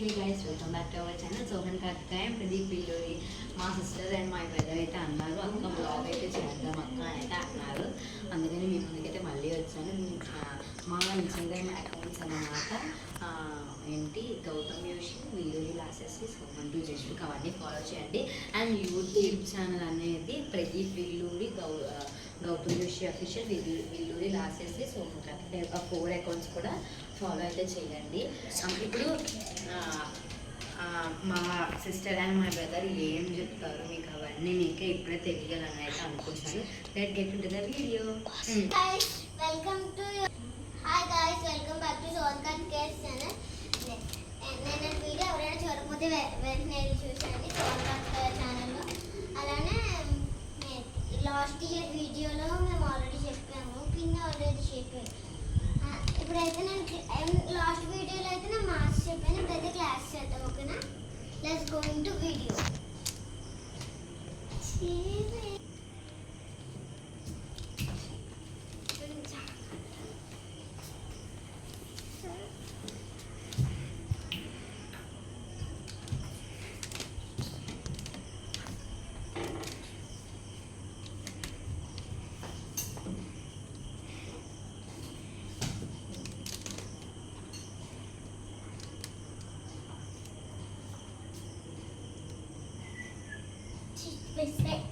Hey guys, welcome back to our channel. Sohan Kartika and Pradeep Villuri. మా sister and మా brother అయితే అన్నారు అక్క బ్లాగ్ అయితే చేద్దాం అక్క అని అయితే అన్నారు. అందుకని మీ ముందుకైతే మళ్ళీ వచ్చాను. మా ఇన్స్టాగ్రామ్ అకౌంట్స్ అన్నమాట ఏంటి గౌతమ్ యోషి విల్లూరి లాసెస్ సోమన్ టు జస్విక్ అవన్నీ ఫాలో చేయండి. అండ్ యూట్యూబ్ ఛానల్ అనేది ప్రదీప్ విల్లూరి గౌతమ్ జోషి అఫీషియల్ విల్లూరి లాసెస్ సోమన్ కార్తిక్ 4 అకౌంట్స్ కూడా ఫాలో అయితే చేయండి. ఇప్పుడు మా సిస్టర్ అండ్ మా బ్రదర్ ఏం చెప్తారు మీకు అవన్నీ మీకే ఇప్పుడే తెలియాలని అయితే అనుకుంటున్నాను. Let get into the video. Welcome to hi guys, welcome back to Sohan Karthik channel. నేను వీడియో ఎవరైనా చూడకపోతే వెంటనే చూసండి సోహన్ కార్తిక్ ఛానల్లో. అలానే లాస్ట్ ఇయర్ వీడియోలో మేము ఆల్రెడీ చెప్పాము, పిన్ ఆల్రెడీ చెప్పాము. ఇప్పుడైతే నేను లాస్ట్ వీడియోలో అయితే నేను మార్క్స్ చెప్పాను, ఇప్పుడైతే క్లాస్ చేద్దాం. ఓకేనా? Let's go into video. Respect.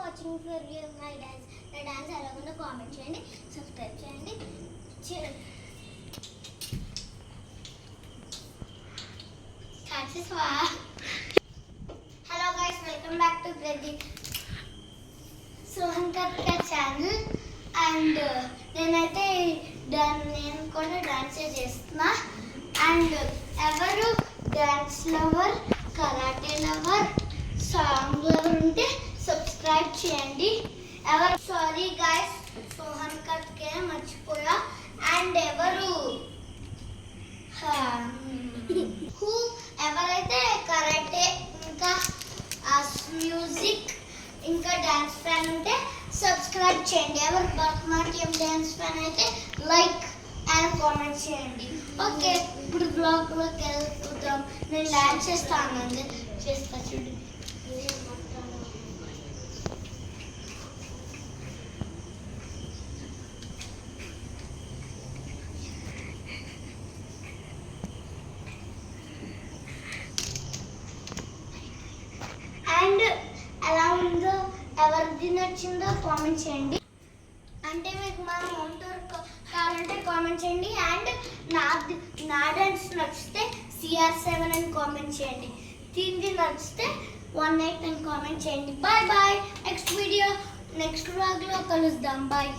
Watching for my dance. నా డాన్స్ ఎలాగో కామెంట్ చేయండి, సబ్స్క్రైబ్ చేయండి. Hello guys, welcome back to Pradeep Sohan Karthik channel. And నేను కూడా డాన్స్ చేస్తున్నా. అండ్ ఎవరు dance lover, karate lover, song lover ఉంటే సబ్స్క్రైబ్ చేయండి. ఎవరు సారీ గైస్, సోహన్ కార్తిక్ మర్చిపోయా. అండ్ ఎవరైతే కరాటే ఇంకా మ్యూజిక్ ఇంకా డాన్స్ ఫ్యాన్ ఉంటే సబ్స్క్రైబ్ చేయండి. ఎవరు భరతనాట్యం డాన్స్ ఫ్యాన్ అయితే లైక్ అండ్ కామెంట్ చేయండి. ఓకే, ఇప్పుడు బ్లాగ్లోకి వెళ్తాం. నేను డాన్స్ చేస్తాను, చేస్తా చూడండి. అండ్ ఎలా ఉందో ఎవరిది నచ్చిందో కామెంట్ చేయండి. అంటే మీకు మన హోమ్ టూర్ కావాలంటే కామెంట్ చేయండి. అండ్ నా డాన్స్ నచ్చితే CR7 అని కామెంట్ చేయండి. దీనికి నచ్చితే 18 అని కామెంట్ చేయండి. Bye bye. Next video next వ్లాగ్లో కలుద్దాం. బాయ్.